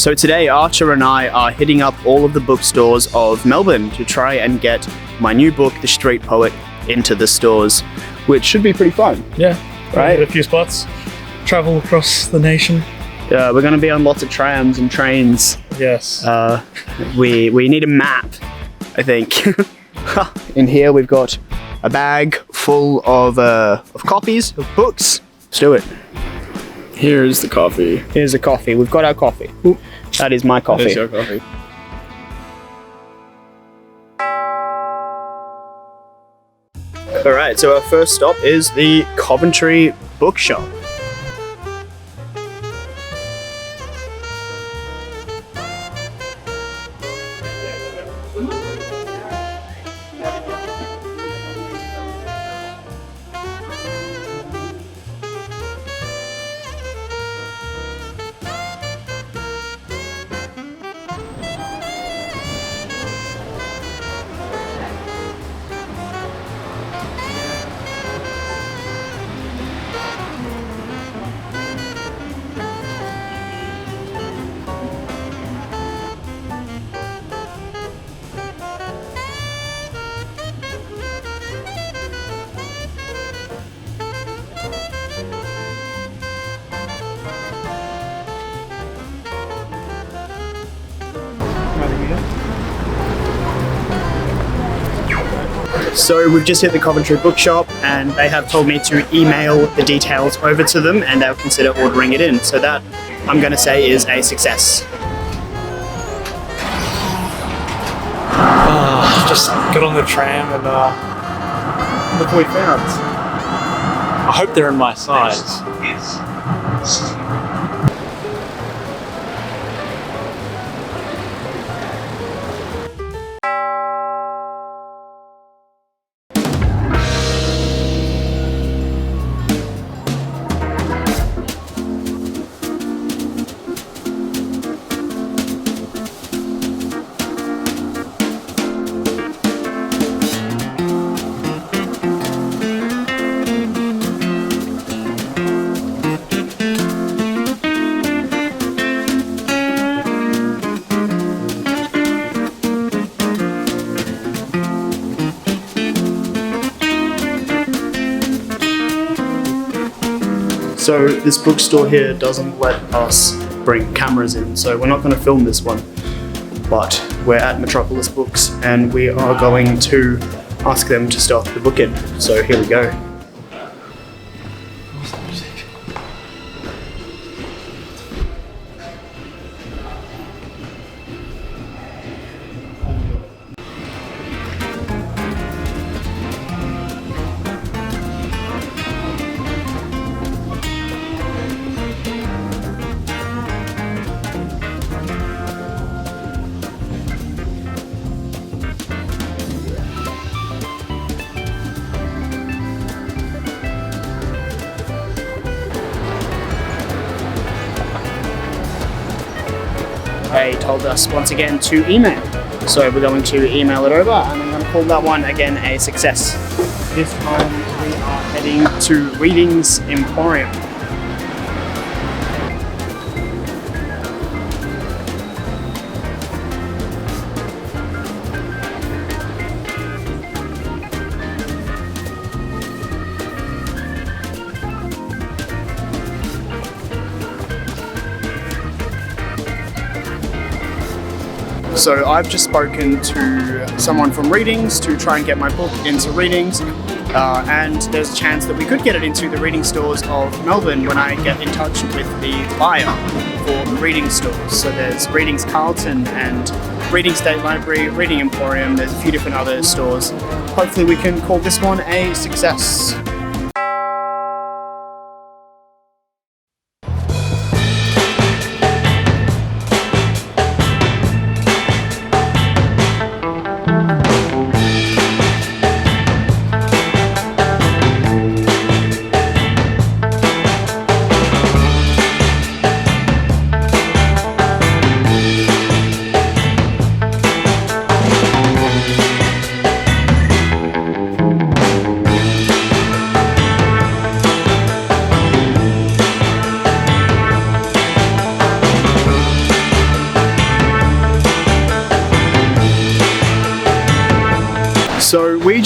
So today Archer and I are hitting up all of the bookstores of Melbourne to try and get my new book, The Street Poet, into the stores, which should be pretty fun. Yeah, right? Hit a few spots, travel across the nation. Yeah, we're going to be on lots of trams and trains. Yes. We need a map, I think. In here we've got a bag full of copies of books. Let's do it. Here's the coffee. Here's the coffee. We've got our coffee. Ooh, that is my coffee. That is your coffee. Alright, so our first stop is the Coventry Bookshop. So we've just hit the Coventry Bookshop and they have told me to email the details over to them and they'll consider ordering it in. So that, I'm going to say, is a success. Just got on the tram and look what we found. I hope they're in my size. So this bookstore here doesn't let us bring cameras in, so we're not going to film this one. But we're at Metropolis Books and we are going to ask them to start the book in. So here we go. They told us once again to email. So we're going to email it over and I'm going to call that one again a success. This time we are heading to Readings Emporium. So I've just spoken to someone from Readings to try and get my book into Readings, and there's a chance that we could get it into the reading stores of Melbourne when I get in touch with the buyer for the reading stores. So there's Readings Carlton and Reading State Library, Reading Emporium, there's a few different other stores. Hopefully we can call this one a success.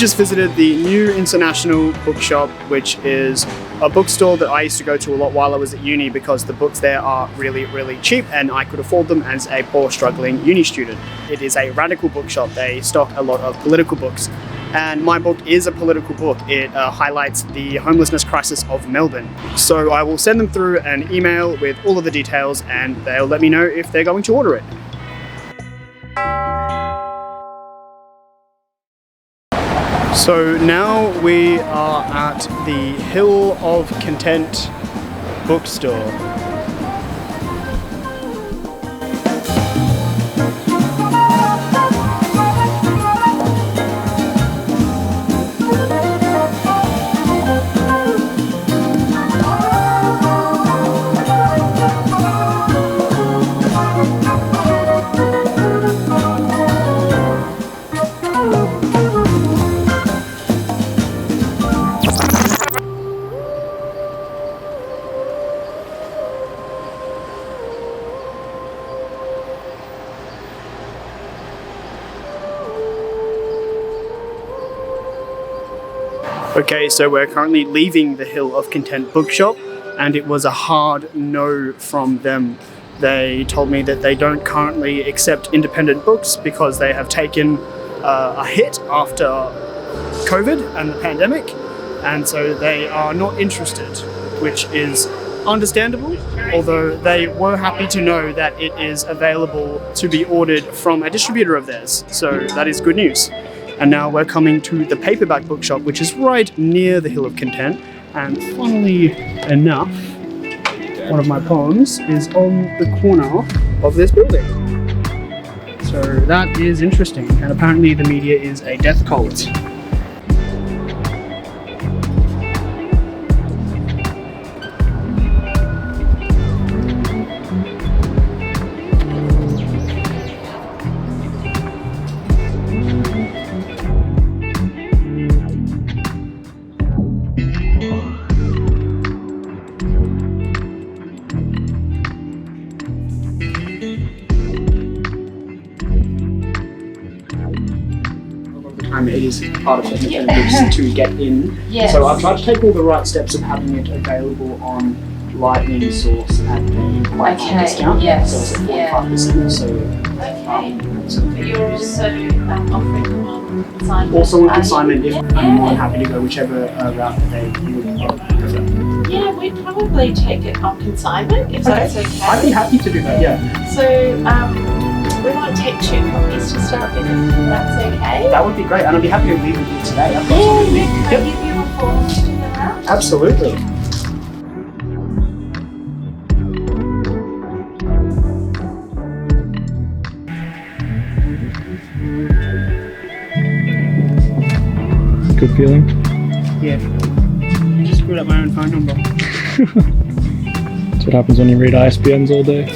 just visited the new International Bookshop, which is a bookstore that I used to go to a lot while I was at uni because the books there are really, really cheap and I could afford them as a poor, struggling uni student. It is a radical bookshop. They stock a lot of political books. And my book is a political book. It highlights the homelessness crisis of Melbourne. So I will send them through an email with all of the details and they'll let me know if they're going to order it. So now we are at the Hill of Content bookstore. Okay, so we're currently leaving the Hill of Content bookshop and it was a hard no from them. They told me that they don't currently accept independent books because they have taken a hit after COVID and the pandemic, and so they are not interested, which is understandable, although they were happy to know that it is available to be ordered from a distributor of theirs, so that is good news. And now we're coming to the Paperback Bookshop, which is right near the Hill of Content, and funnily enough, one of my poems is on the corner of this building. So that is interesting, and apparently the media is a death cult. It is part of independent books to get in. Yes. So I've tried to take all the right steps of having it available on Lightning Source at a quite high discount. Yes. So it's at 45%. So, but you're also offering them on consignment. Also on consignment, if I'm more than happy to go whichever route that they would prefer. Yeah, we'd probably take it on consignment if that's okay. I'd be happy to do that, yeah. So, we might take 2 copies to start with, if that's okay. That would be great, and I'd be happy to leave with you today. Can I give you a form to fill out? Absolutely. Good feeling? Yeah. Just screwed up my own phone number. That's what happens when you read ISBNs all day.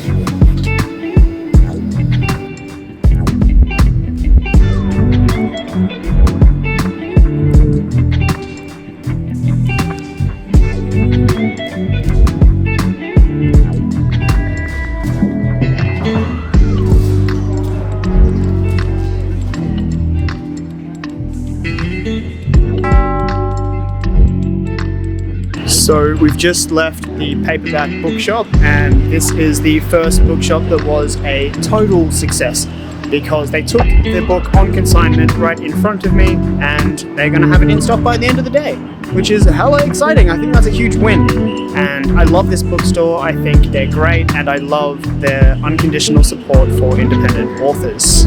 So we've just left the Paperback Bookshop, and this is the first bookshop that was a total success because they took their book on consignment right in front of me and they're going to have it in stock by the end of the day, which is hella exciting. I think that's a huge win, and I love this bookstore. I think they're great and I love their unconditional support for independent authors.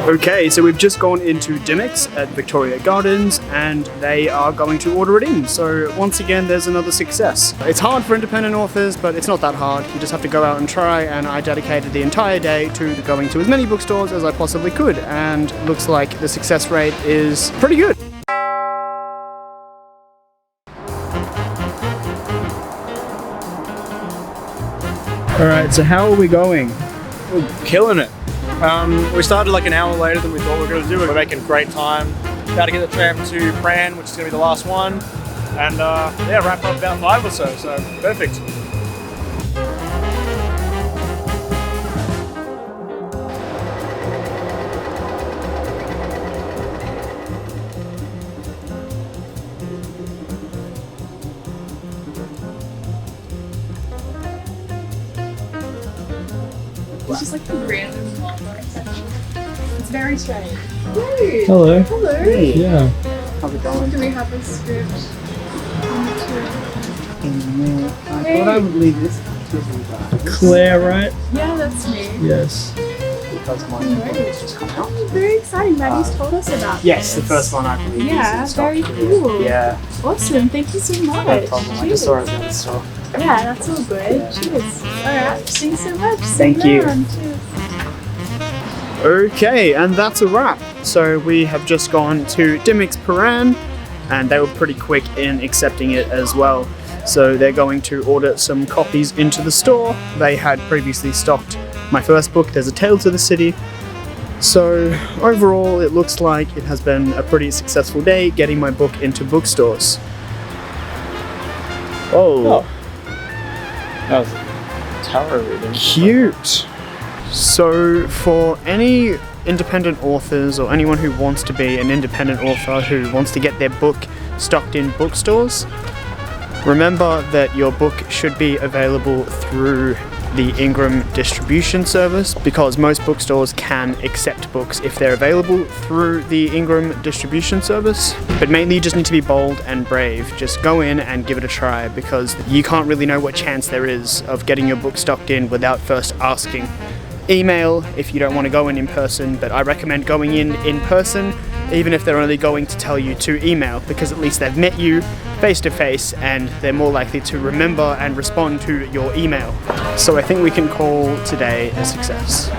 Okay, so we've just gone into Dimmix at Victoria Gardens and they are going to order it in. So once again, there's another success. It's hard for independent authors, but it's not that hard. You just have to go out and try, and I dedicated the entire day to going to as many bookstores as I possibly could, and looks like the success rate is pretty good. Alright, so how are we going? We're killing it. We started like an hour later than we thought we were going to do. We're making great time. About to get the tram to Pran, which is going to be the last one. And yeah, wrap up about 5 or so perfect. It's just like the random Walmart section. It's very strange. Hello. Hello. Yeah. How's it going? Do we have a script? I thought I would leave this to you guys. Claire, right? Yeah, that's me. Yes. Because my book has just come out. Very exciting. Maddie's told us about Yes, this. the first one I believe. Yeah, is in stock very here. cool. Yeah, Awesome. Thank you so much. no problem. I just saw it at the store. Yeah, that's all good. Yeah. Cheers. Alright, thanks so much. Thank you. Cheers. Okay, and that's a wrap. So we have just gone to Dimmix Paran, and they were pretty quick in accepting it as well. So they're going to order some copies into the store. They had previously stocked my first book, There's a Tale to the City. So overall, it looks like it has been a pretty successful day getting my book into bookstores. Oh. That was tower reading. Cute. So for any independent authors or anyone who wants to be an independent author who wants to get their book stocked in bookstores, remember that your book should be available through the Ingram distribution service, because most bookstores can accept books if they're available through the Ingram distribution service. But mainly you just need to be bold and brave. Just go in and give it a try, because you can't really know what chance there is of getting your book stocked in without first asking. Email if you don't want to go in person, but I recommend going in person, even if they're only going to tell you to email, because at least they've met you face to face and they're more likely to remember and respond to your email. So I think we can call today a success.